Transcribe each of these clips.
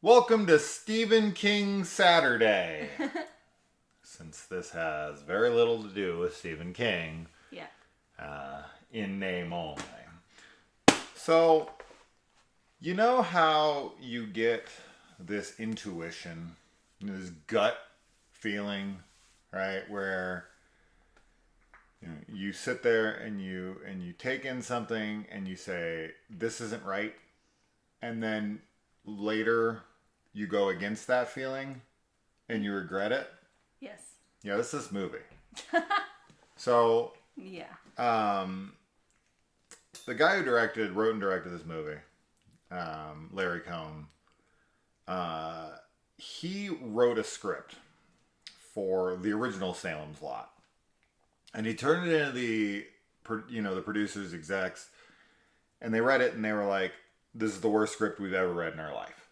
Welcome to Stephen King Saturday. Since this has very little to do with Stephen King, in name only. So, you know how you get this intuition, this gut feeling, right? Where you sit there and you take in something and you say, this isn't right. And then later you go against that feeling and you regret it. Yes. Yeah, this is this movie. So, yeah. The guy who wrote and directed this movie, Larry Cohn, he wrote a script for the original Salem's Lot. And he turned it into the producers, execs, and they read it and they were like, this is the worst script we've ever read in our life.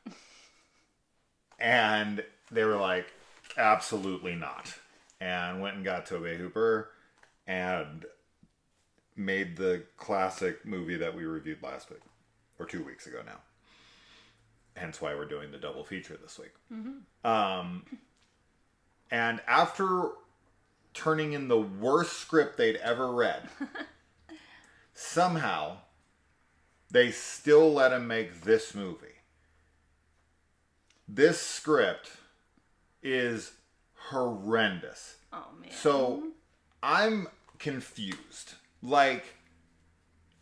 And they were like, absolutely not. And went and got Tobe Hooper and made the classic movie that we reviewed last week, or 2 weeks ago now. Hence why we're doing the double feature this week. Mm-hmm. And after turning in the worst script they'd ever read, somehow they still let him make this movie. This script is horrendous. Oh, man. So I'm confused. Like,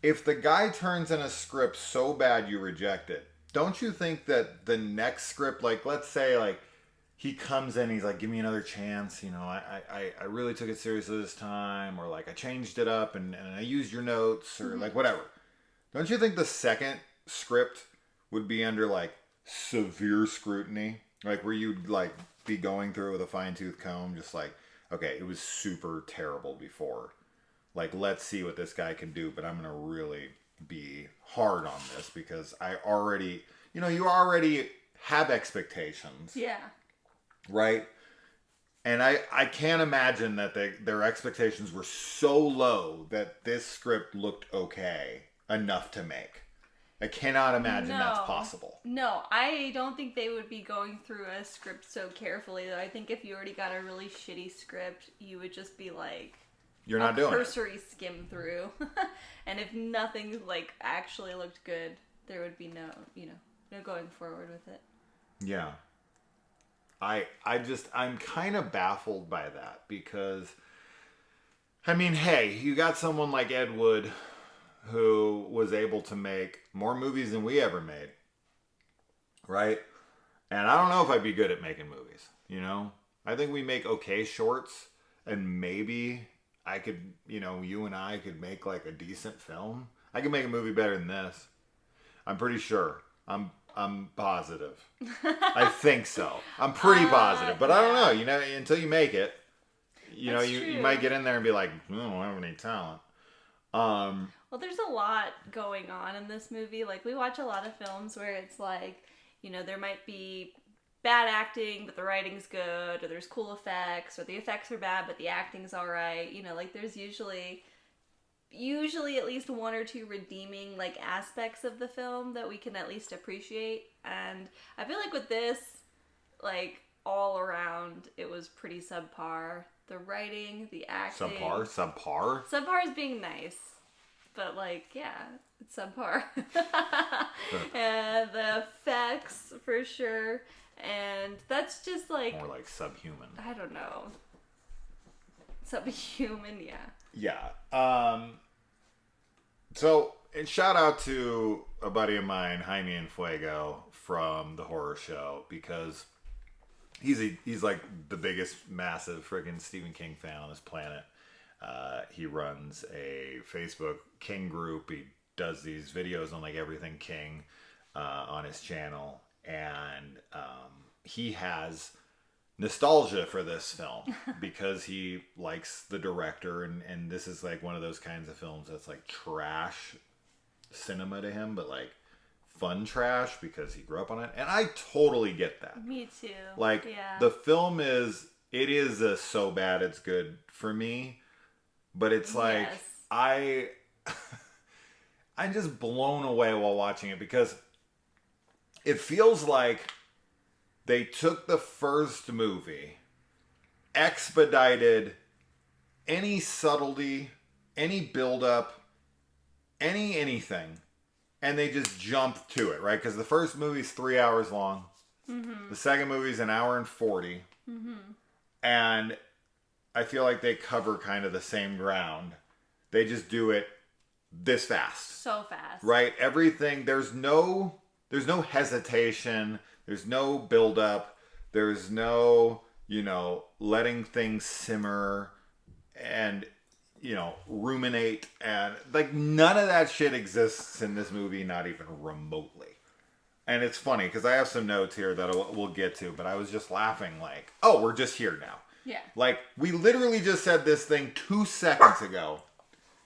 if the guy turns in a script so bad you reject it, don't you think that the next script, like, let's say, like, he comes in, he's like, give me another chance, I really took it seriously this time, or like, I changed it up and I used your notes, or like, whatever. Don't you think the second script would be under, like, severe scrutiny? Like, where you'd, like, be going through it with a fine-tooth comb, just like, okay, it was super terrible before. Like, let's see what this guy can do, but I'm going to really be hard on this because I already, you already have expectations. Yeah. Right? And I can't imagine that their expectations were so low that this script looked okay enough to make. I cannot imagine that's possible. No, I don't think they would be going through a script so carefully, though. I think if you already got a really shitty script, you would just be like, you're not doing cursory skim through. And if nothing like actually looked good, there would be no going forward with it. Yeah. I'm kind of baffled by that because, I mean, hey, you got someone like Ed Wood who was able to make more movies than we ever made, right? And I don't know if I'd be good at making movies, I think we make okay shorts, and maybe I could, you and I could make like a decent film. I could make a movie better than this. I'm pretty sure. I'm positive. I think so. I'm pretty positive, but I don't know. Until you make it, you might get in there and be like, I don't have any talent. Well, there's a lot going on in this movie. Like, we watch a lot of films where it's like, there might be bad acting, but the writing's good, or there's cool effects, or the effects are bad, but the acting's all right. Like, there's usually at least one or two redeeming, like, aspects of the film that we can at least appreciate. And I feel like with this, like, all around, it was pretty subpar. The writing, the acting. Subpar? Subpar is being nice. But, like, yeah, it's subpar. And the effects, for sure. And that's just, like... more like subhuman. I don't know. Subhuman, yeah. Yeah. So, and shout out to a buddy of mine, Jaime and Fuego, from the horror show, because he's like the biggest, massive friggin' Stephen King fan on this planet. He runs a Facebook King group. He does these videos on like everything King on his channel, and he has nostalgia for this film because he likes the director, and this is like one of those kinds of films that's like trash cinema to him, but like fun trash because he grew up on it, and I totally get that. Me too. Like, yeah. The film is a so bad it's good for me, but it's like I'm just blown away while watching it because it feels like they took the first movie, expedited any subtlety, any build-up, anything, and they just jumped to it, right? Because the first movie's 3 hours long. Mm-hmm. The second movie's an hour and 40. Mm-hmm. And I feel like they cover kind of the same ground. They just do it this fast. So fast. Right? Everything, there's no hesitation. There's no build-up. There's no, letting things simmer and, ruminate. And, none of that shit exists in this movie, not even remotely. And it's funny, because I have some notes here that we'll get to, but I was just laughing oh, we're just here now. Yeah. We literally just said this thing 2 seconds ago,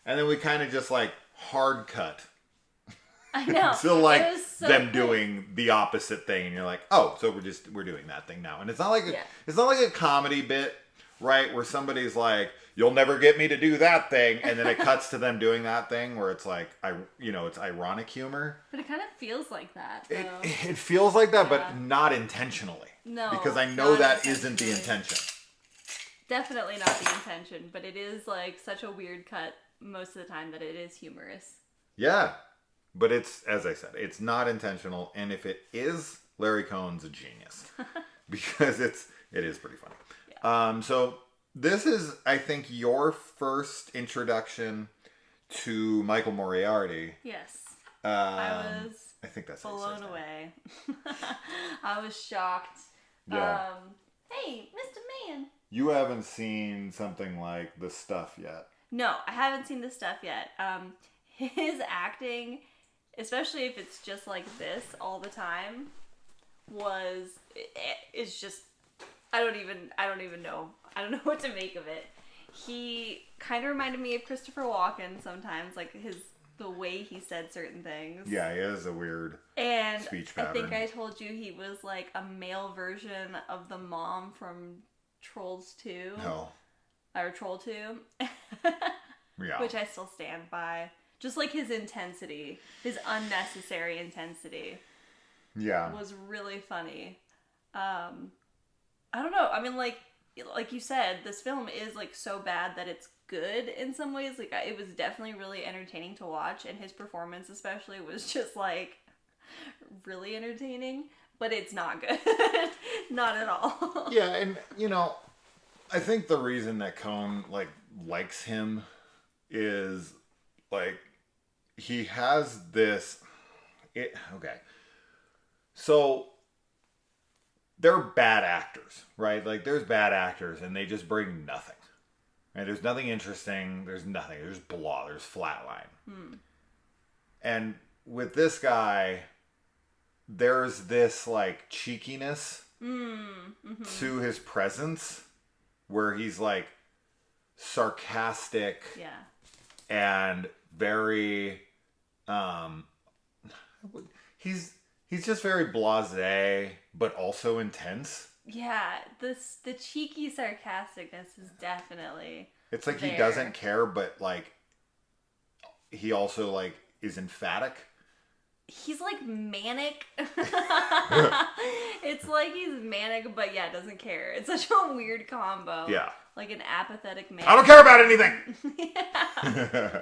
and then we kind of just, hard cut. I know. to, them doing the opposite thing, and you're like, oh, so we're doing that thing now. And it's not like a comedy bit, right, where somebody's like, you'll never get me to do that thing, and then it cuts to them doing that thing where it's it's ironic humor. But it kind of feels like that, though. It feels like that, but not intentionally. No. Because I know that isn't the intention. Definitely not the intention, but it is such a weird cut most of the time that it is humorous. Yeah. But it's, as I said, it's not intentional, and if it is, Larry Cohen's a genius. Because it is pretty funny. Yeah. So this is, I think, your first introduction to Michael Moriarty. Yes. I think that's blown away. I was shocked. Yeah. Hey, Mr. Man. You haven't seen something like The Stuff yet. No, I haven't seen The Stuff yet. His acting, especially if it's just like this all the time, is just, I don't even know. I don't know what to make of it. He kind of reminded me of Christopher Walken sometimes, the way he said certain things. Yeah, he has a weird speech pattern. I think I told you he was a male version of the mom from Trolls 2. No. Or Troll 2. Yeah. Which I still stand by. Just his intensity, his unnecessary intensity. Yeah. Was really funny. I don't know. I mean, like you said, this film is so bad that it's good in some ways. It was definitely really entertaining to watch, and his performance especially was just really entertaining, but it's not good. Not at all. Yeah, and I think the reason that Cohen likes him is he has this okay. So they're bad actors, right? There's bad actors and they just bring nothing. And there's nothing interesting, there's nothing. There's blah, there's flatline. And with this guy, there's this cheekiness to his presence where he's sarcastic. Yeah. And very he's just very blasé but also intense. Yeah, the cheeky sarcasticness is definitely it's there. He doesn't care, but he also is emphatic. He's manic. It's he's manic, but doesn't care. It's such a weird combo. Yeah. An apathetic man. I don't care about anything. Yeah.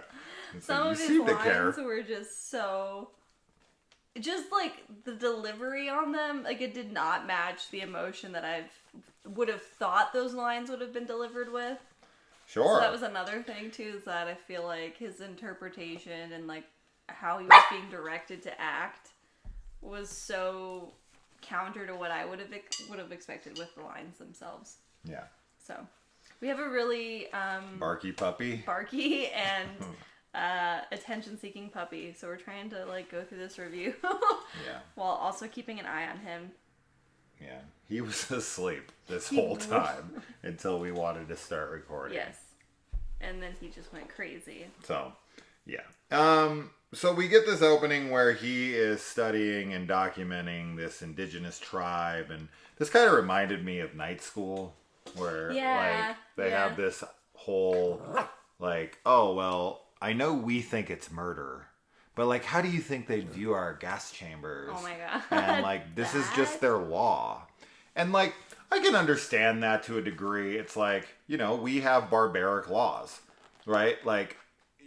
Some of his lines were just so... Just, the delivery on them, it did not match the emotion that I would have thought those lines would have been delivered with. Sure. So that was another thing, too, is that I feel his interpretation and, how he was being directed to act was so counter to what I would have expected with the lines themselves. Yeah. So, we have a really... barky puppy. Barky and... attention-seeking puppy, so we're trying to go through this review while also keeping an eye on him. Yeah, he was asleep this whole time until we wanted to start recording. Yes, and then he just went crazy. So, yeah. So we get this opening where he is studying and documenting this indigenous tribe, and this kind of reminded me of Night School, where they have this whole oh well. I know we think it's murder, but how do you think they'd view our gas chambers? Oh my god! And this is just their law. And like, I can understand that to a degree. It's like, we have barbaric laws, right? Like,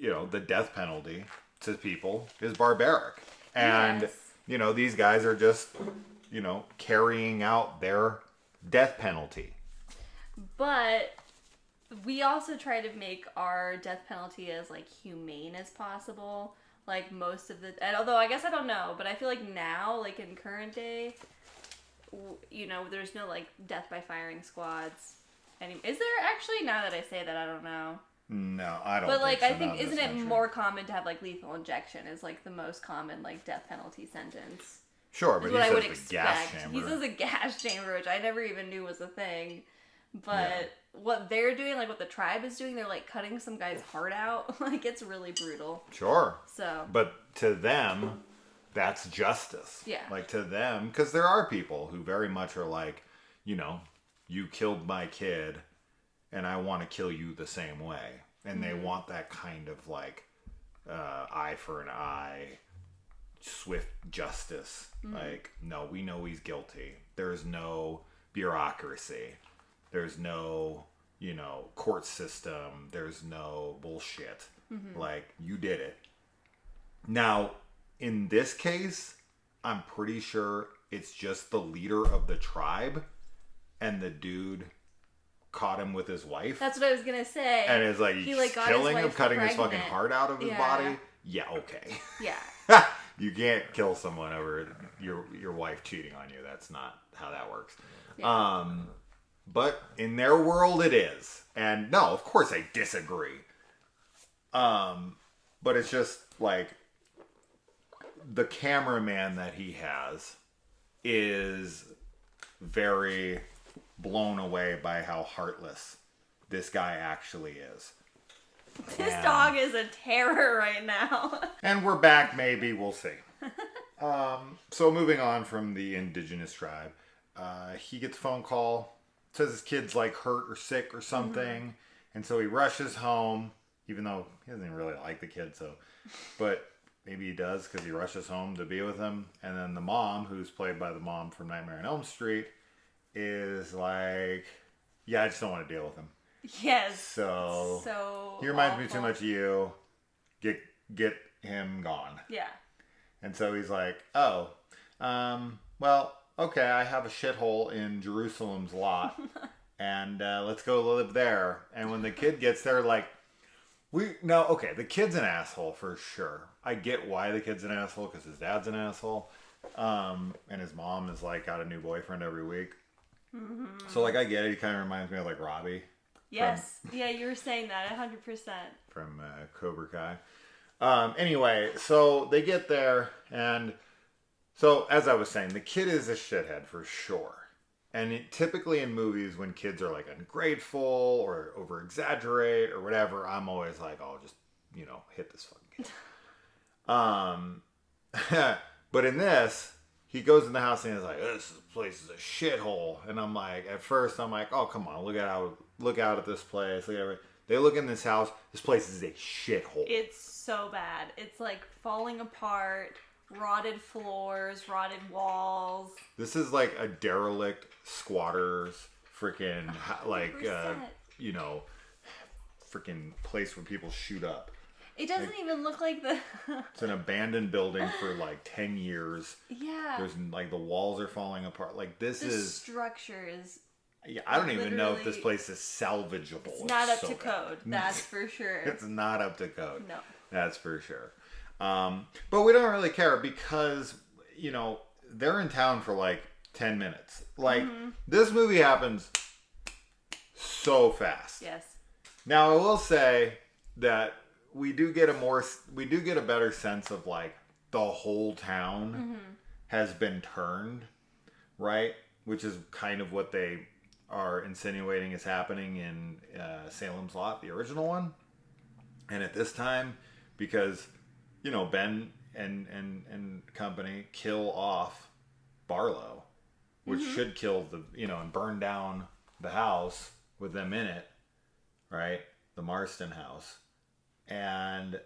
the death penalty to people is barbaric. And, Yes. These guys are just, carrying out their death penalty. But we also try to make our death penalty as, like, humane as possible. Like, most of the... And although, I guess I don't know, but I feel like now, like, in current day, there's no, like, death by firing squads. Is there actually? Now that I say that, I don't know. No, I don't. But like, think so. I think isn't it more common to have like lethal injection is like the most common like death penalty sentence? Sure, but he says the gas chamber. He says a gas chamber, which I never even knew was a thing. But what they're doing, like what the tribe is doing, they're like cutting some guy's heart out. Like it's really brutal. Sure. So. But to them, that's justice. Yeah. Like to them, because there are people who very much are like, you killed my kid, and I want to kill you the same way. And they want that kind of like eye for an eye, swift justice. Like, no, we know he's guilty. There's no bureaucracy. There's no, court system. There's no bullshit. Like, you did it. Now, in this case, I'm pretty sure it's just the leader of the tribe and the dude caught him with his wife. That's what I was gonna say. And it's like, he like got killing his him, wife cutting pregnant. his fucking heart out of his body. Yeah, okay. Yeah. You can't kill someone over your wife cheating on you. That's not how that works. Yeah. But in their world, it is. And no, of course I disagree. But it's just like the cameraman that he has is very blown away by how heartless this guy actually is. This dog is a terror right now. And we're back, maybe. We'll see. So moving on from the indigenous tribe, he gets a phone call. Says his kid's like hurt or sick or something. And so he rushes home, even though he doesn't really like the kid. But maybe he does because he rushes home to be with him. And then the mom, who's played by the mom from Nightmare on Elm Street, is like, yeah, I just don't want to deal with him. Yes. So he reminds me too much of you. Get him gone. Yeah. And so he's like, oh, well, okay, I have a shithole in Jerusalem's lot, and let's go live there. And when the kid gets there, like, the kid's an asshole for sure. I get why the kid's an asshole, because his dad's an asshole. And his mom is like got a new boyfriend every week. So like I get it. He kind of reminds me of like Robbie. Yes. Yeah, you were saying that 100%. From Cobra Kai. Anyway, so they get there, and so as I was saying, the kid is a shithead for sure. And typically in movies, when kids are like ungrateful or over exaggerate or whatever, I'm always like, oh, just hit this fucking kid. But in this, he goes in the house and he's like, this place is a shithole. And I'm like, at first, I'm like, oh, come on, look out at this place. They look in this house. This place is a shithole. It's so bad. It's like falling apart, rotted floors, rotted walls. This is like a derelict squatter's freaking, like, freaking place where people shoot up. It doesn't even look like the... It's an abandoned building for like 10 years. Yeah. There's like the walls are falling apart. Like this the is... structure is... Yeah, I don't even know if this place is salvageable. It's not up to code. That's for sure. It's not up to code. No. That's for sure. But we don't really care because, they're in town for like 10 minutes. Like, this movie happens so fast. Yes. Now, I will say that we do get a better sense of like the whole town has been turned, right? Which is kind of what they are insinuating is happening in Salem's Lot, the original one. And at this time, because Ben and company kill off Barlow, which should kill and burn down the house with them in it, right? The Marston house. And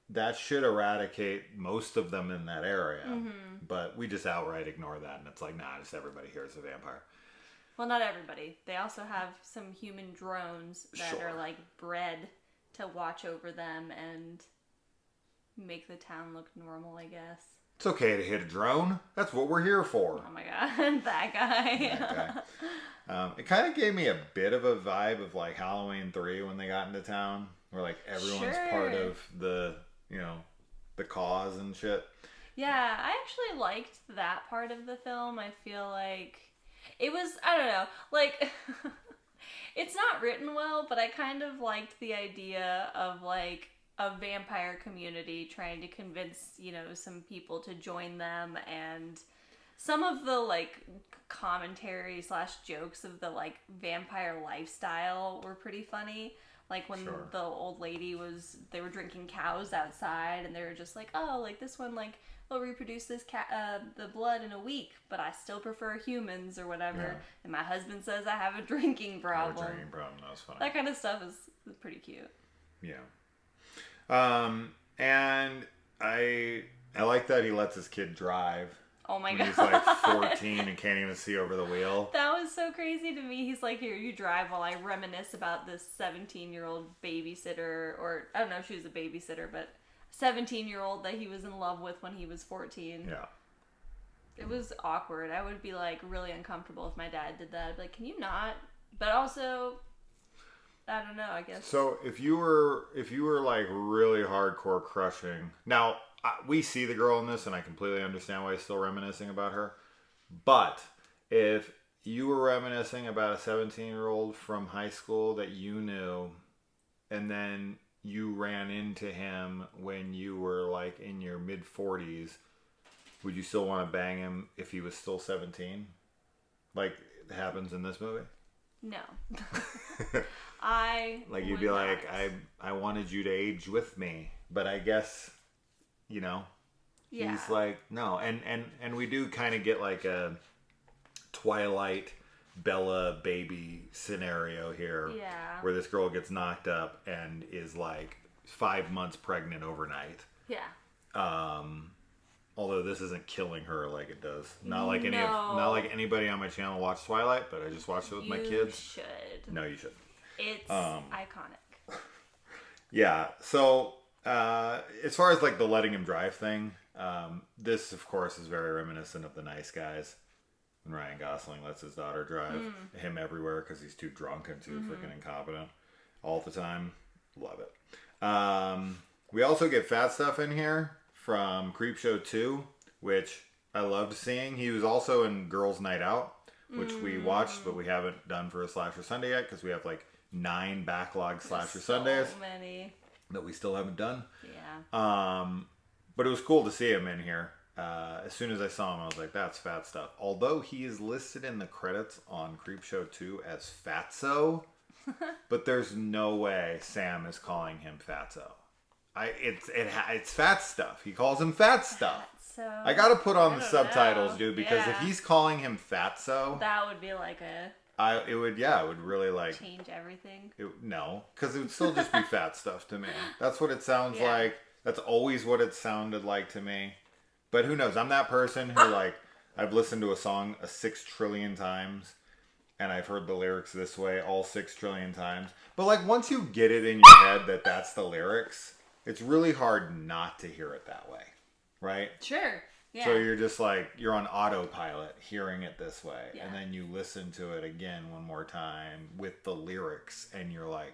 that should eradicate most of them in that area. Mm-hmm. But we just outright ignore that, and it's like, nah, just everybody here is a vampire. Well, not everybody. They also have some human drones that are like bred to watch over them and make the town look normal, I guess. It's okay to hit a drone. That's what we're here for. Oh my god, that guy. It kind of gave me a bit of a vibe of like Halloween 3 when they got into town, where like everyone's part of the, the cause and shit. Yeah, I actually liked that part of the film. I feel like it was, I don't know, like, it's not written well, but I kind of liked the idea of like a vampire community trying to convince, some people to join them, and some of the like commentary / jokes of the like vampire lifestyle were pretty funny. Like when the old lady they were drinking cows outside, and they were just like, oh, like this one, like, they'll reproduce the blood in a week, but I still prefer humans or whatever. Yeah. And my husband says I have a drinking problem. That was funny. That kind of stuff is pretty cute. Yeah. And I like that he lets his kid drive. Oh my god. He's like 14 and can't even see over the wheel. That was so crazy to me. He's like, here, you drive while I reminisce about this 17-year-old babysitter, or I don't know if she was a babysitter, but 17-year-old that he was in love with when he was 14. Yeah. It was awkward. I would be like really uncomfortable if my dad did that. I'd be like, can you not? But also, I don't know, I guess. So if you were like really hardcore crushing, now we see the girl in this, and I completely understand why he's still reminiscing about her. But if you were reminiscing about a 17-year-old from high school that you knew, and then you ran into him when you were like in your mid 40s, would you still want to bang him if he was still 17? Like it happens in this movie? No. I like you'd be like, I wanted you to age with me, but I guess, yeah. He's like, no. And we do kind of get like a Twilight Bella baby scenario here, where this girl gets knocked up and is like 5 months pregnant overnight. Yeah. Although this isn't killing her like it does. Not like anybody on my channel watched Twilight, but I just watched it with my kids. You should. No, you should. It's iconic. Yeah. So as far as like the letting him drive thing, this of course is very reminiscent of The Nice Guys. When Ryan Gosling lets his daughter drive him everywhere because he's too drunk and too freaking incompetent all the time. Love it. We also get Fat Stuff in here from Creepshow 2, which I loved seeing. He was also in Girls Night Out, which we watched, but we haven't done for a Slasher Sunday yet because we have like 9 backlog Slasher Sundays. So many that we still haven't done. Yeah. But it was cool to see him in here. As soon as I saw him, I was like, that's Fat Stuff. Although he is listed in the credits on Creepshow 2 as Fatso, but there's no way Sam is calling him Fatso. It's Fat Stuff. He calls him Fat Stuff. Fatso. I gotta put on the subtitles, dude, because if he's calling him Fatso, that would be like it would really like change everything. No, because it would still just be Fat Stuff to me. That's what it sounds like. That's always what it sounded like to me. But who knows? I'm that person who, like, I've listened to a song 6 trillion times, and I've heard the lyrics this way all 6 trillion times. But, like, once you get it in your head that that's the lyrics, it's really hard not to hear it that way, right? Sure, yeah. So you're just, like, you're on autopilot hearing it this way, and then you listen to it again one more time with the lyrics, and you're like,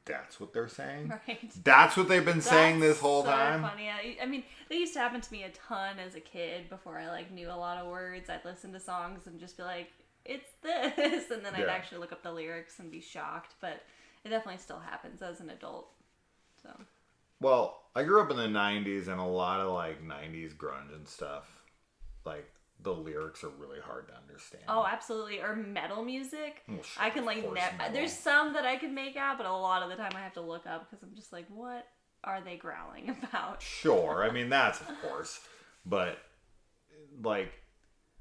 that's what they're saying? Right. That's what they've been saying this whole time? That's funny. I mean, they used to happen to me a ton as a kid before I, like, knew a lot of words. I'd listen to songs and just be like, it's this. And then I'd actually look up the lyrics and be shocked. But it definitely still happens as an adult. So. Well, I grew up in the 90s and a lot of, like, 90s grunge and stuff. Like, the lyrics are really hard to understand. Oh, absolutely. Or metal music. Well, sure, I can, like, there's some that I can make out, but a lot of the time I have to look up because I'm just like, what are they growling about? Sure. I mean, that's of course. But, like,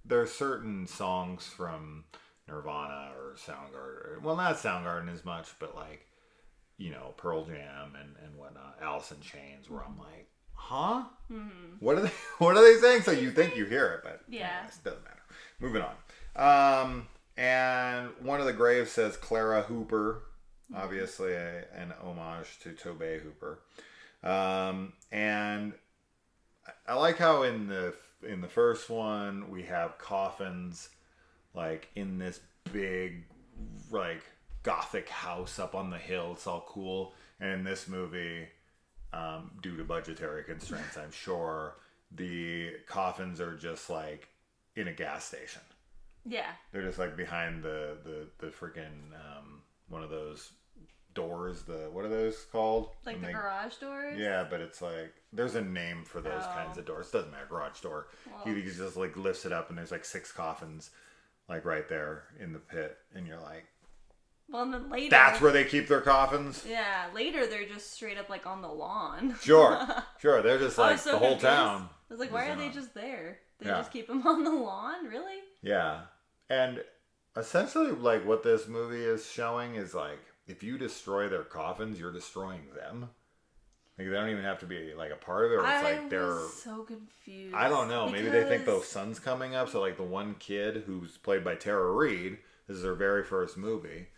there are certain songs from Nirvana or Soundgarden. Well, not Soundgarden as much, but, like, Pearl Jam and whatnot, Alice in Chains, where I'm like, huh? Mm-hmm. What are they saying? So you think you hear it, but anyways, it doesn't matter. Moving on. And one of the graves says Clara Hooper, obviously an homage to Tobey Hooper. And I like how in the first one we have coffins like in this big like Gothic house up on the hill. It's all cool. And in this movie, due to budgetary constraints, I'm sure, the coffins are just like in a gas station. Yeah. They're just like behind the freaking one of those doors. What are those called? Like the garage doors? Yeah, but it's like there's a name for those kinds of doors. It doesn't matter, garage door. Well, he just like lifts it up and there's like 6 coffins like right there in the pit, and you're like, well, and then later, that's where they keep their coffins? Yeah, later they're just straight up like on the lawn. Sure. They're just like the whole town. I was like, why are they just there? They just keep them on the lawn? Really? Yeah. And essentially like what this movie is showing is like, if you destroy their coffins, you're destroying them. Like, they don't even have to be like a part of it. Or it's like they're so confused. I don't know. Maybe they think the sun's coming up. So like the one kid who's played by Tara Reid, this is her very first movie.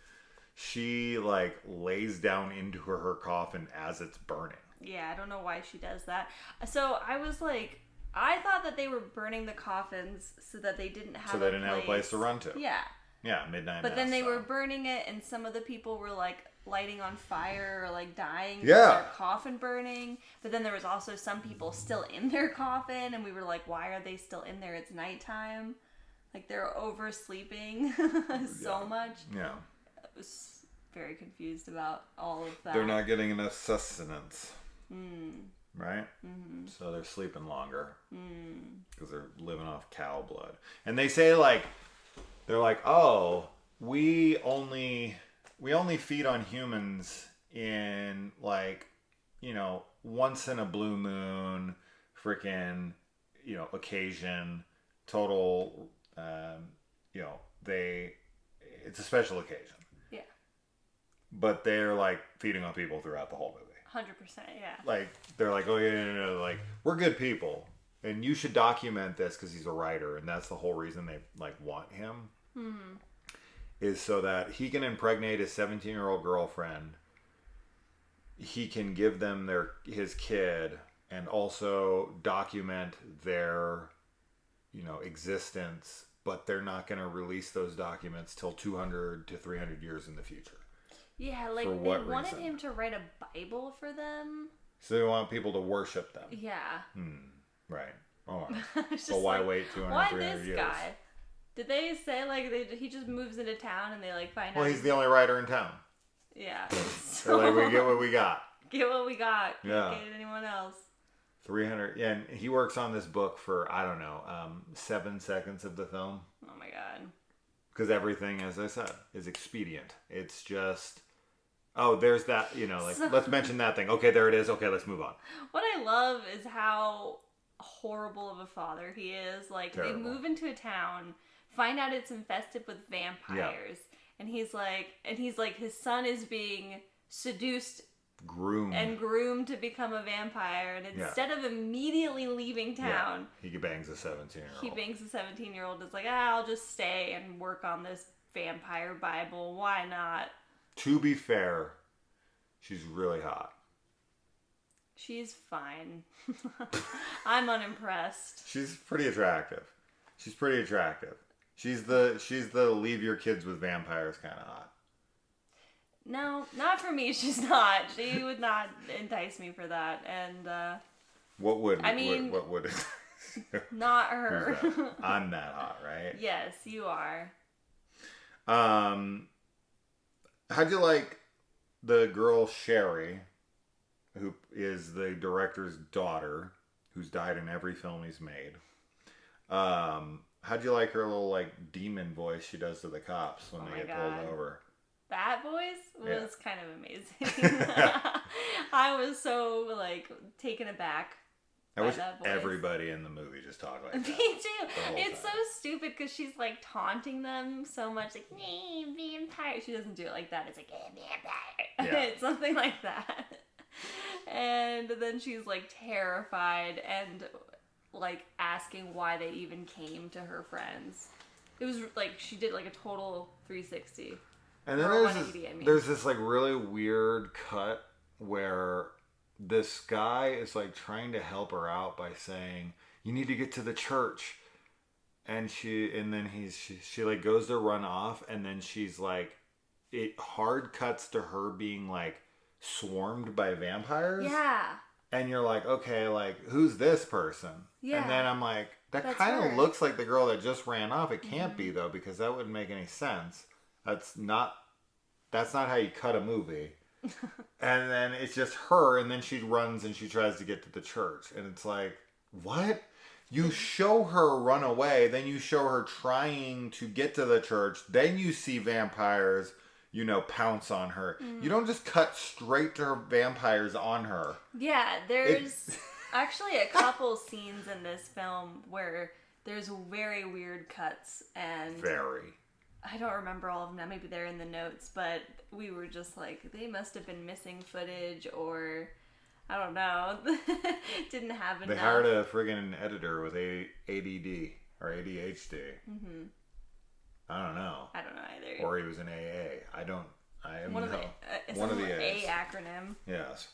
She like lays down into her coffin as it's burning. Yeah, I don't know why she does that. So I was like, I thought that they were burning the coffins so that they didn't have a place to run to. Yeah. Yeah, midnight. But then they were burning it, and some of the people were like lighting on fire or like dying from their coffin burning. But then there was also some people still in their coffin, and we were like, why are they still in there? It's nighttime. Like they're oversleeping so much. Yeah. I was very confused about all of that. They're not getting enough sustenance. Right? Mm-hmm. So they're sleeping longer. Because they're living off cow blood. And they say like, they're like, oh, we only feed on humans in like, once in a blue moon, freaking, occasion, total, it's a special occasion. Yeah. But they're like feeding on people throughout the whole movie. 100%, yeah. Like, they're like, oh, yeah, like, we're good people. And you should document this because he's a writer. And that's the whole reason they like want him. Is so that he can impregnate his 17-year-old girlfriend. He can give them his kid and also document their, existence. But they're not going to release those documents till 200 to 300 years in the future. Yeah, like they wanted him to write a Bible for them. So they want people to worship them. Yeah. Right. Oh. So why wait 200, 300 years? Why this guy? Did they say like he just moves into town and they like find out? Well, he's the only writer in town. Yeah. So like, we get what we got. Get what we got. Yeah. Can't get anyone else. 300. Yeah, and he works on this book for, I don't know, 7 seconds of the film. Oh my god. Because everything, as I said, is expedient. It's just, oh, there's that, let's mention that thing. Okay, there it is. Okay, let's move on. What I love is how horrible of a father he is. Like, Terrible. They move into a town, find out it's infested with vampires, and he's like, his son is being seduced, groomed to become a vampire, and instead of immediately leaving town, he bangs a 17-year-old. He bangs a 17-year-old. It's like, I'll just stay and work on this vampire Bible. Why not? To be fair, she's really hot. She's fine. I'm unimpressed. She's pretty attractive. She's the leave your kids with vampires kind of hot. No, not for me. She's not. She would not entice me for that. And what would? I mean, what would? Not her. I'm that hot, right? Yes, you are. How'd you like the girl Sherry, who is the director's daughter, who's died in every film he's made? How'd you like her little like demon voice she does to the cops when they get pulled over? That voice was kind of amazing. I was so like taken aback I wish everybody in the movie just talked like that. Me too. It's so stupid because she's like taunting them so much, like, "Nee, vampire." She doesn't do it like that. It's like, vampire. Yeah. It's something like that. And then she's like terrified and like asking why they even came to her friends. It was like she did like a total 360. And then there's this like really weird cut where this guy is like trying to help her out by saying, "You need to get to the church," and she like goes to run off, and then she's like, it hard cuts to her being like swarmed by vampires. Yeah. And you're like, okay, like who's this person? Yeah. And then I'm like, that kind of looks like the girl that just ran off. It can't be though, because that wouldn't make any sense. That's not how you cut a movie. And then it's just her, and then she runs and she tries to get to the church, and it's like, what? You show her run away, then you show her trying to get to the church, then you see vampires, pounce on her. You don't just cut straight to her vampires on her. Yeah, there's actually a couple scenes in this film where there's very weird cuts, and I don't remember all of them now. Maybe they're in the notes, but we were just like, they must have been missing footage, or I don't know. Didn't have enough. They hired a friggin' editor with ADD or ADHD. Mm-hmm. I don't know either. Or he was in AA. I am one of the A acronym. Yes.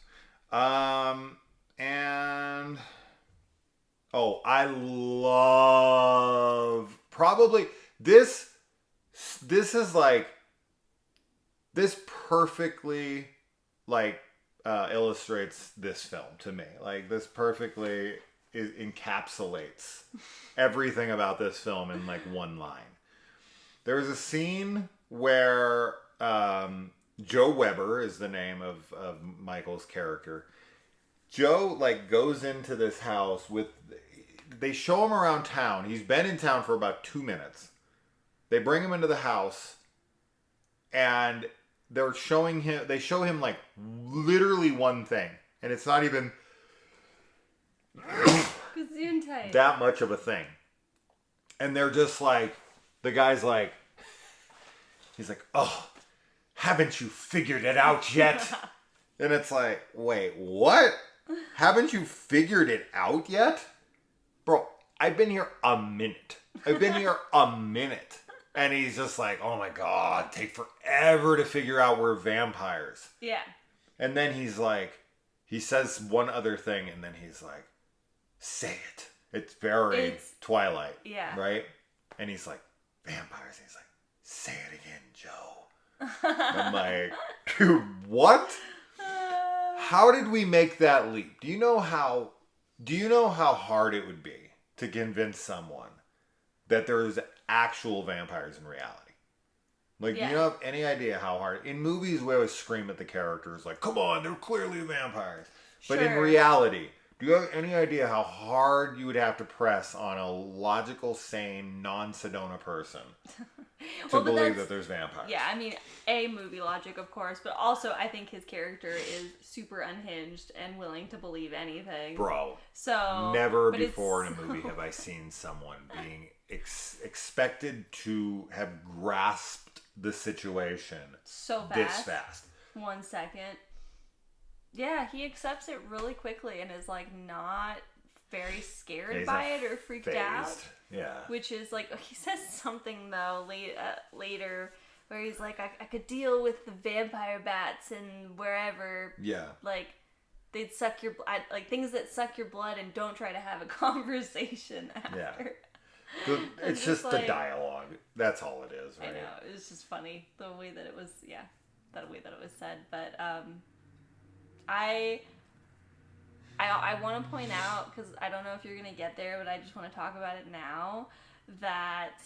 And I love probably this. This is like, this perfectly like illustrates this film to me. Like, this perfectly encapsulates everything about this film in like one line. There was a scene where Joe Weber is the name of Michael's character. Joe like goes into this house they show him around town. He's been in town for about 2 minutes. They bring him into the house, and they show him like literally one thing, and it's not even that much of a thing. And they're just like, the guy's like, he's like, "Oh, haven't you figured it out yet?" And it's like, wait, what? Haven't you figured it out yet? Bro, I've been here a minute. And he's just like, "Oh my God, take forever to figure out we're vampires." Yeah. And then he's like, he says one other thing, and then he's like, "Say it." It's very Twilight. Yeah. Right? And he's like, "Vampires." And he's like, "Say it again, Joe." I'm like, dude, what? How did we make that leap? Do you know how hard it would be to convince someone that there's actual vampires in reality? Like, do you have any idea how hard? In movies, we always scream at the characters like, "Come on, they're clearly vampires." But in reality, do you have any idea how hard you would have to press on a logical, sane, non-Sedona person to believe that there's vampires? Yeah, I mean, movie logic, of course, but also I think his character is super unhinged and willing to believe anything. Bro, never before in a movie have I seen someone being expected to have grasped the situation this fast. 1 second. Yeah, he accepts it really quickly and is like not very scared by it or freaked out. Yeah. Which is like, he says something though later where he's like, I could deal with the vampire bats and wherever. Yeah. Like, they'd suck your blood, like things that suck your blood, and don't try to have a conversation after. Yeah. It's just like, the dialogue. That's all it is, right? I know. It was just funny the way that it was. Yeah, the way that it was said. But I want to point out, because I don't know if you're gonna get there, but I just want to talk about it now, that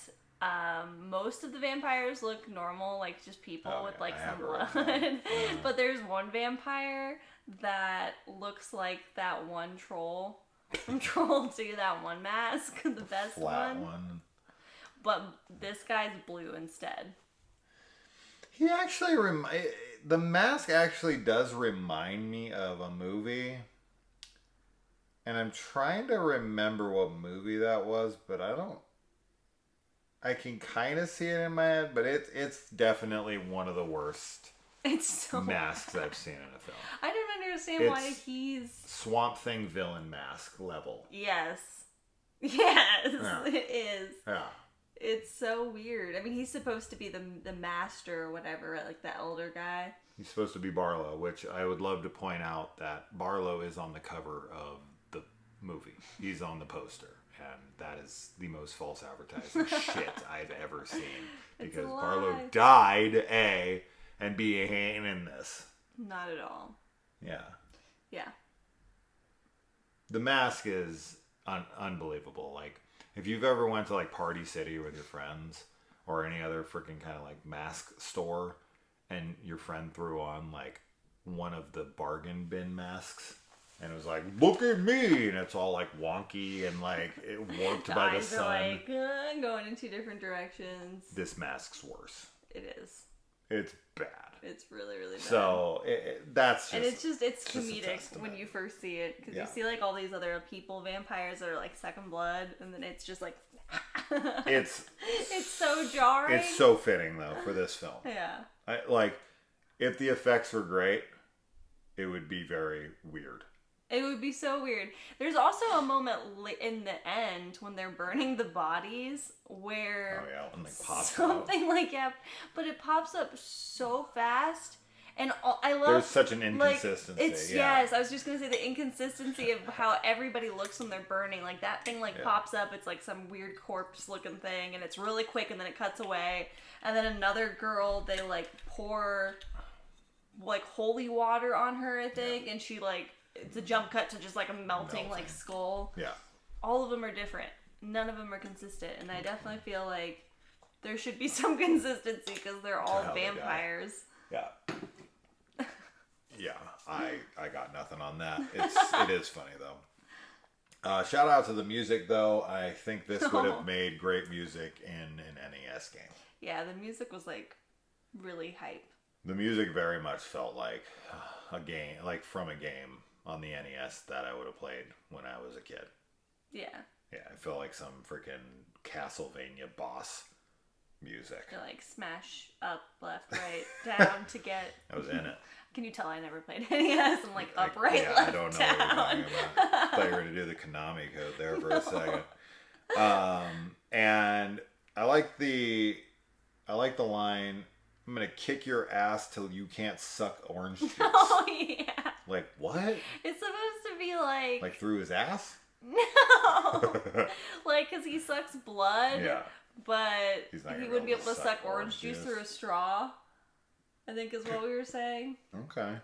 most of the vampires look normal, like just people with like some blood. But there's one vampire that looks like that one troll from Troll 2, that one mask, the best Flat one. But this guy's blue instead. He actually the mask actually does remind me of a movie, and I'm trying to remember what movie that was, but I can kind of see it in my head, but it's definitely one of the worst masks I've seen in a film. I don't understand why he's Swamp Thing villain mask level. Yes, Yeah. it is. Yeah. It's so weird. I mean, he's supposed to be the master or whatever, right? Like the elder guy. He's supposed to be Barlow, which I would love to point out that Barlow is on the cover of the movie. He's on the poster. And that is the most false advertising shit I've ever seen. Because Barlow died, A, and B, ain't in this. Not at all. Yeah. Yeah. The mask is unbelievable. Like, if you've ever went to, like, Party City with your friends, or any other freaking kind of, like, mask store, and your friend threw on, like, one of the bargain bin masks, and it was like, look at me! And it's all, like, wonky and, like, it warped by the sun. Eyes are, like, going in two different directions. This mask's worse. It is. It's bad. It's really, really bad. So, that's just... And it's comedic when you first see it. Because you see, like, all these other people, vampires that are, like, second blood, and then it's just, like... it's so jarring. It's so fitting, though, for this film. Yeah. If the effects were great, it would be very weird. It would be so weird. There's also a moment in the end when they're burning the bodies where when they pop something out. But it pops up so fast, and I love. There's such an inconsistency. Yes, I was just gonna say the inconsistency of how everybody looks when they're burning. Like that thing pops up. It's like some weird corpse looking thing, and it's really quick, and then it cuts away, and then another girl they like pour like holy water on her, I think, and she like. It's a jump cut to just like a melting like skull. Yeah. All of them are different. None of them are consistent. And I definitely feel like there should be some consistency because they're all vampires. Yeah. Yeah. I got nothing on that. It is funny though. Shout out to the music though. I think this would have made great music in an NES game. Yeah, the music was like really hype. The music very much felt like a game, like from a game on the NES that I would have played when I was a kid. Yeah. Yeah, I felt like some freaking Castlevania boss music. To like smash up, left, right, down to get... I was in it. Can you tell I never played NES? I'm like up, right, left, I don't know down. what you're talking about. I thought you were going to do the Konami code there for a second. And I like the line... I'm going to kick your ass till you can't suck orange juice. Oh, yeah. Like, what? It's supposed to be like... Like through his ass? No! Like, because he sucks blood. Yeah. But he wouldn't be able to suck orange juice through a straw. I think is what we were saying. Okay.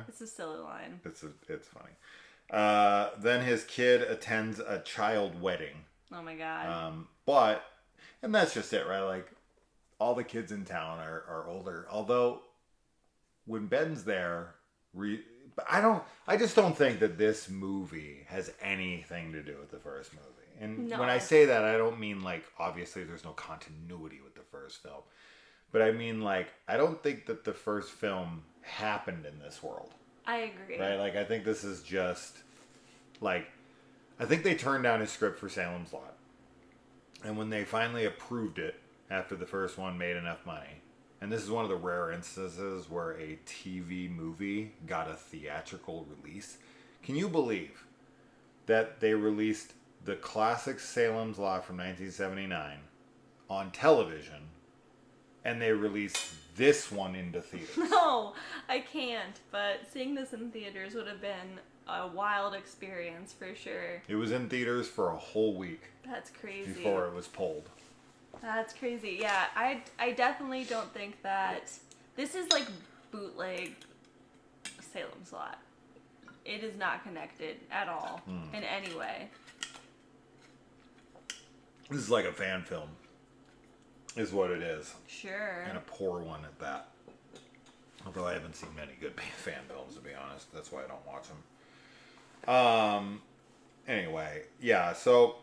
It's a silly line. It's funny. Then his kid attends a child wedding. Oh my god. And that's just it, right? Like, all the kids in town are older. Although, when Ben's there, I just don't think that this movie has anything to do with the first movie. And when I say that, I don't mean like, obviously there's no continuity with the first film. But I mean like, I don't think that the first film happened in this world. I agree. Right? Like, I think this is just, like, I think they turned down his script for Salem's Lot. And when they finally approved it, after the first one made enough money, and this is one of the rare instances where a TV movie got a theatrical release. Can you believe that they released the classic Salem's Lot from 1979 on television, and they released this one into theaters? No, I can't, but seeing this in theaters would have been a wild experience for sure. It was in theaters for a whole week. That's crazy. Before it was pulled. That's crazy. Yeah, I definitely don't think that this is like bootleg Salem's Lot. It is not connected at all in any way. This is like a fan film, is what it is. Sure. And a poor one at that. Although I haven't seen many good fan films, to be honest. That's why I don't watch them. Anyway, yeah, so...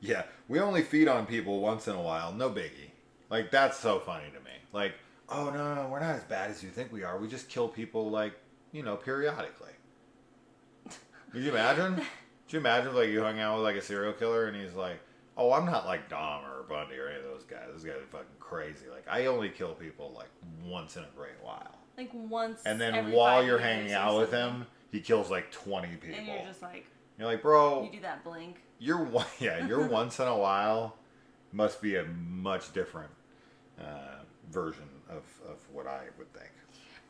yeah, we only feed on people once in a while. No biggie. Like, that's so funny to me. Like, oh, no, we're not as bad as you think we are. We just kill people, like, periodically. Could you imagine? Could you imagine if, like, you hung out with, like, a serial killer and he's like, oh, I'm not like Dom or Bundy or any of those guys. Those guys are fucking crazy. Like, I only kill people, like, once in a great while. Like, once and then every while 5 you're years hanging or out with something. him, he kills, like, 20 people. And you're just like... You're like, bro... You do that blink. Your once in a while must be a much different version of what I would think.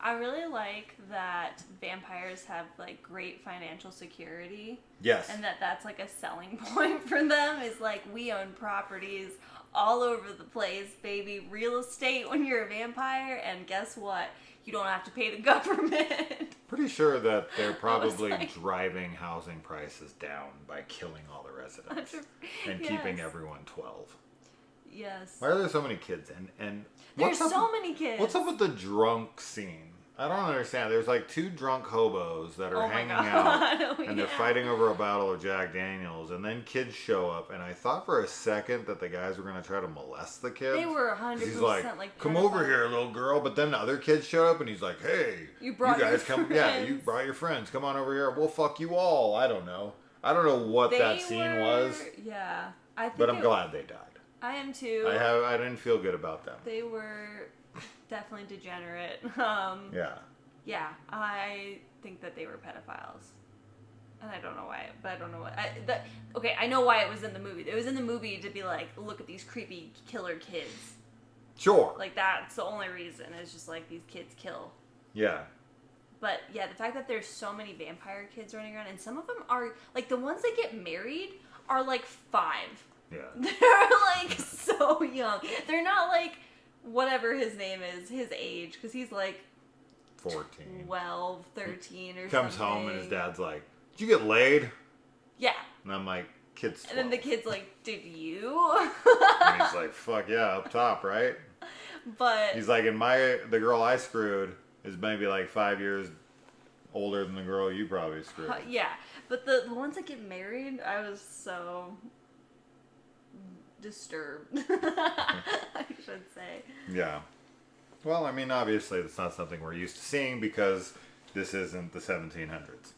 I really like that vampires have, like, great financial security. Yes. And that's, like, a selling point for them is, like, we own properties all over the place, baby. Real estate when you're a vampire, and guess what? You don't have to pay the government. Pretty sure that they're probably driving housing prices down by killing all the residents and keeping everyone 12. Yes. Why are there so many kids? And there's so many kids. What's up with the drunk scene? I don't understand. There's like 2 drunk hobos that are hanging out and they're fighting over a bottle of Jack Daniels, and then kids show up, and I thought for a second that the guys were going to try to molest the kids. They were 100% he's like come over here, little girl. But then the other kids showed up and he's like, hey, you guys come. Yeah, you brought your friends. Come on over here. We'll fuck you all. I don't know what that scene was. Yeah. I think but I'm glad they died. I am too. I didn't feel good about them. They were definitely degenerate. Yeah, I think that they were pedophiles. And I don't know why, but I don't know what. Okay, I know why it was in the movie. It was in the movie to be like, look at these creepy killer kids. Sure. Like, that's the only reason. It's just like, these kids kill. Yeah. But, yeah, the fact that there's so many vampire kids running around, and some of them are, like, the ones that get married are, like, 5. Yeah. They're, like, so young. They're not, like, whatever his name is, his age, because he's, like, 14. 12, 13 or Comes something. home and his dad's like, did you get laid? Yeah. And I'm like, kid's 12. And then the kid's like, did you? And he's like, fuck yeah, up top, right? But he's like, the girl I screwed is maybe like 5 years older than the girl you probably screwed. Yeah, but the ones that get married, I was so disturbed, I should say. Yeah. Well, I mean, obviously, that's not something we're used to seeing because this isn't the 1700s.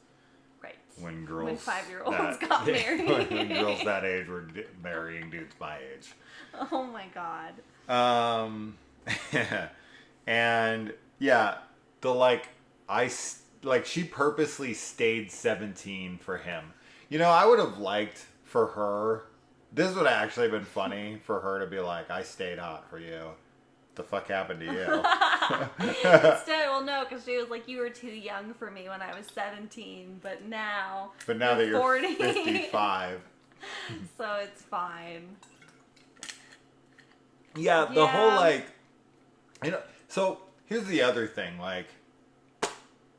Right. When 5-year-olds got married. when girls that age were marrying dudes my age. Oh my god. And yeah, she purposely stayed 17 for him. You know, I would have liked for her. This would have actually been funny for her to be like, I stayed hot for you. The fuck happened to you? Instead, well, no, because she was like, you were too young for me when I was 17, but now that you're 40. 55. So it's fine. Yeah, the whole, like, you know, so here's the other thing, like,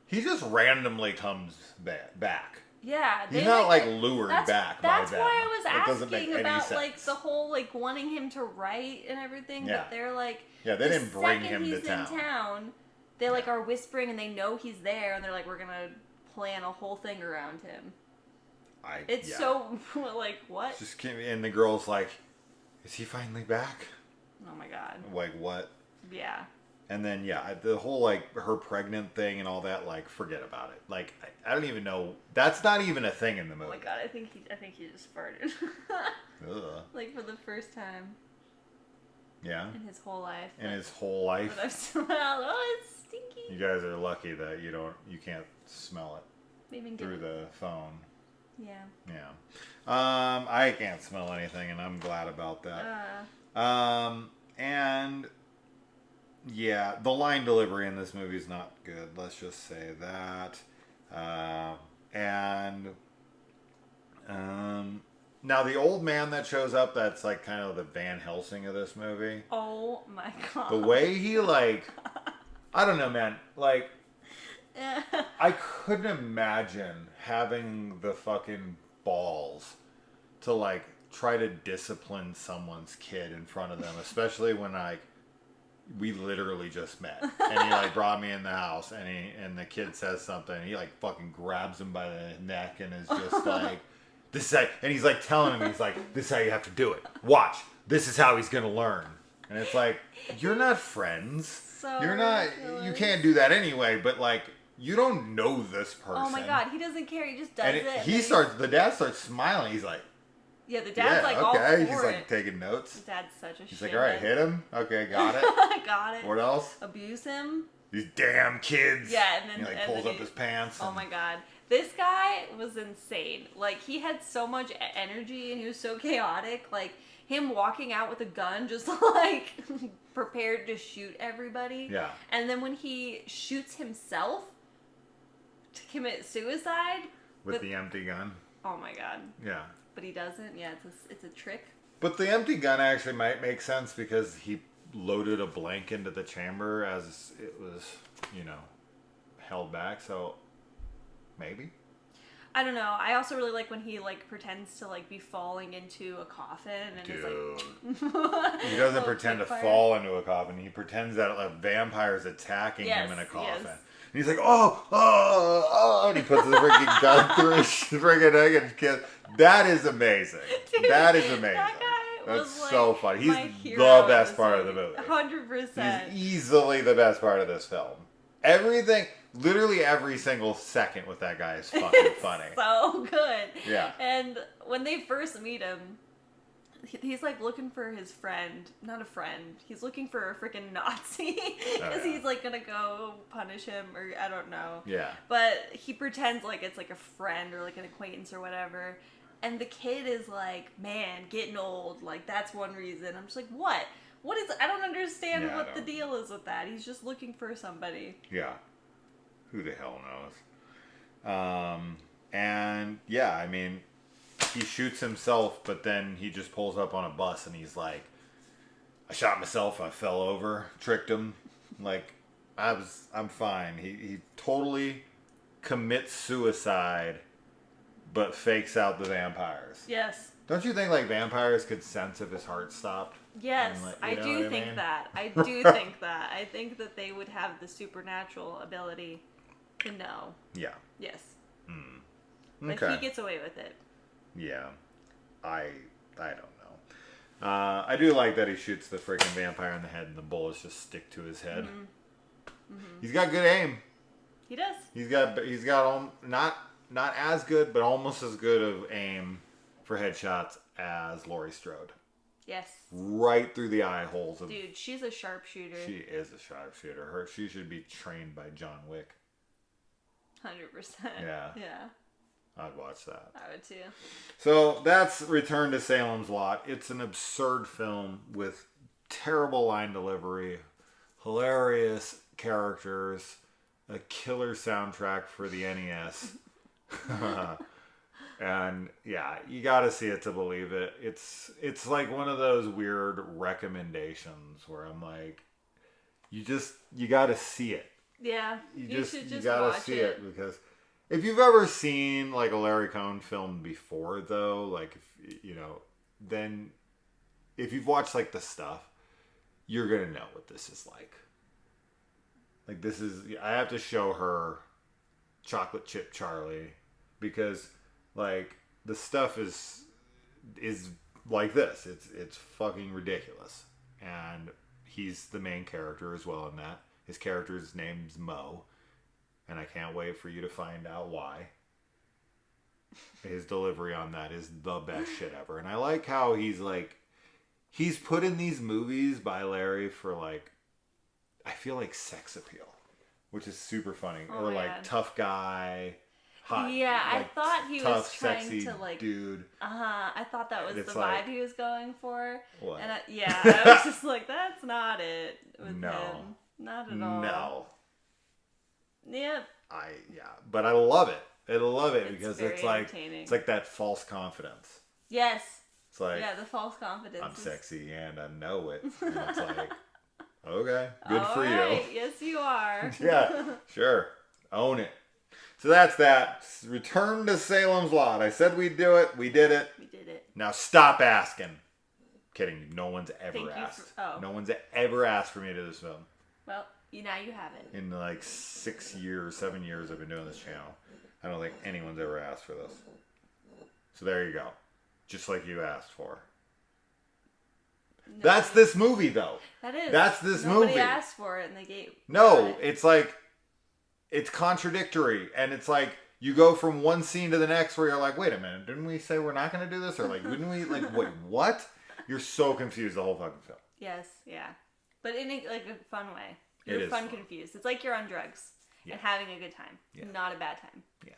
he just randomly comes back. Yeah, he's not like lured back by them. That's why I was asking about sense. like the whole like wanting him to write and everything. Yeah. But they're like, they didn't bring him to he's in town, they like are whispering and they know he's there and they're like, we're gonna plan a whole thing around him. It's so like what? Just and the girl's like, is he finally back? Oh my god. Like what? Yeah. And then, the whole, like, her pregnant thing and all that, like, forget about it. Like, I don't even know. That's not even a thing in the movie. Oh, my God. I think he just farted. Ugh. Like, for the first time. Yeah? In his whole life. In his whole life? But I've smelled, oh, it's stinky. You guys are lucky that you can't smell it Maybe through the phone. Yeah. Yeah. I can't smell anything, and I'm glad about that. And... yeah, the line delivery in this movie is not good. Let's just say that. Now the old man that shows up, that's like kind of the Van Helsing of this movie. Oh my god. The way he like, I don't know, man. Like, I couldn't imagine having the fucking balls to like try to discipline someone's kid in front of them, especially when like. We literally just met, and he like brought me in the house, and the kid says something, and he like fucking grabs him by the neck and is just like, this is how, and he's like telling him, he's like, this is how you have to do it. Watch, this is how he's gonna learn. And it's like, you're not friends. So you're not. You can't do that anyway. But like, you don't know this person. Oh my god, he doesn't care. He just does and it. The dad starts smiling. He's like, yeah, the dad's like, all for He's like it. taking notes. The dad's such a shit. He's like, all right, hit him. Okay, got it. Got it. What else? Abuse him. These damn kids. Yeah, and then he like pulls up his pants. Oh my god. This guy was insane. Like, he had so much energy and he was so chaotic. Like, him walking out with a gun just like prepared to shoot everybody. Yeah. And then when he shoots himself to commit suicide. With the empty gun. Oh my god. Yeah. But he doesn't. Yeah, it's a trick. But the empty gun actually might make sense because he loaded a blank into the chamber as it was, held back. So maybe. I don't know. I also really like when he like pretends to like be falling into a coffin and Dude. is like. He doesn't pretend to fall into a coffin. He pretends that a vampire's attacking him in a coffin. Yes. And he's like, and he puts the freaking gun through his freaking egg and kiss. That is amazing. Dude, that is amazing. That guy That's was so like funny. He's the best part of the movie. 100%. He's easily the best part of this film. Literally every single second with that guy is fucking funny. So good. Yeah. And when they first meet him, he's like looking for his friend. Not a friend. He's looking for a freaking Nazi. Because he's like gonna go punish him, or I don't know. Yeah. But he pretends like it's like a friend or like an acquaintance or whatever. And the kid is like, man, getting old. Like, that's one reason. I'm just like, what? What is... I don't understand what the deal is with that. He's just looking for somebody. Yeah. Who the hell knows? And, yeah, I mean, he shoots himself, but then he just pulls up on a bus and he's like, I shot myself, I fell over, tricked him. Like, I'm fine. He totally commits suicide, but fakes out the vampires. Yes. Don't you think, like, vampires could sense if his heart stopped? Yes, like, I do think mean? that. I do think that. I think that they would have the supernatural ability to know. Yeah. Yes. Okay. But he gets away with it. Yeah. I don't know. I do like that he shoots the freaking vampire in the head and the bullets just stick to his head. He's got good aim. He does. He's got not as good, but almost as good of aim for headshots as Laurie Strode. Yes. Right through the eye holes. Dude, she's a sharpshooter. She is a sharpshooter. She should be trained by John Wick. 100%. Yeah. Yeah. I'd watch that. I would too. So that's Return to Salem's Lot. It's an absurd film with terrible line delivery, hilarious characters, a killer soundtrack for the NES. And yeah, you gotta see it to believe it. It's like one of those weird recommendations where I'm like, you gotta see it. Yeah, You should just gotta watch see it because if you've ever seen like a Larry Cohn film before, though, like then if you've watched like the stuff, you're gonna know what this is like. Like I have to show her Chocolate Chip Charlie because like the stuff is like this. It's fucking ridiculous, and he's the main character as well in that. His character's name's Mo, and I can't wait for you to find out why. His delivery on that is the best shit ever. And I like how he's put in these movies by Larry for like, I feel like sex appeal, which is super funny. Oh, or like tough guy, hot. Yeah, like, I thought he tough, was trying sexy to like dude. I thought that was It's the like, vibe he was going for. What? And I was just like, that's not it with No. him. Not at all. No. Yeah. But I love it. I love it It's because very it's like entertaining. that false confidence. Yes. It's like, Yeah, the false confidence. I'm sexy and I know it. And it's like, okay, good All for right. you. Yes, you are. Yeah, sure. Own it. So that's that. Return to Salem's Lot. I said we'd do it. We did it. We did it. Now stop asking. Kidding. No one's ever Thank you asked. for- No one's ever asked for me to do this film. Well, now you have it. In like 7 years I've been doing this channel. I don't think anyone's ever asked for this. So there you go. Just like you asked for. That's this movie though. That is. That's this Nobody movie. asked for it and they gave. No, it's like it's contradictory, and it's like you go from one scene to the next where you're like, wait a minute, didn't we say we're not going to do this? Or like, didn't we, like, wait, what? You're so confused the whole fucking film. Yes, yeah. But in a fun way. It You're is fun fun. confused. It's like you're on drugs and having a good time. Yeah. Not a bad time. Yeah.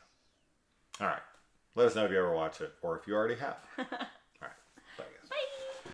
All right. Let us know if you ever watch it or if you already have.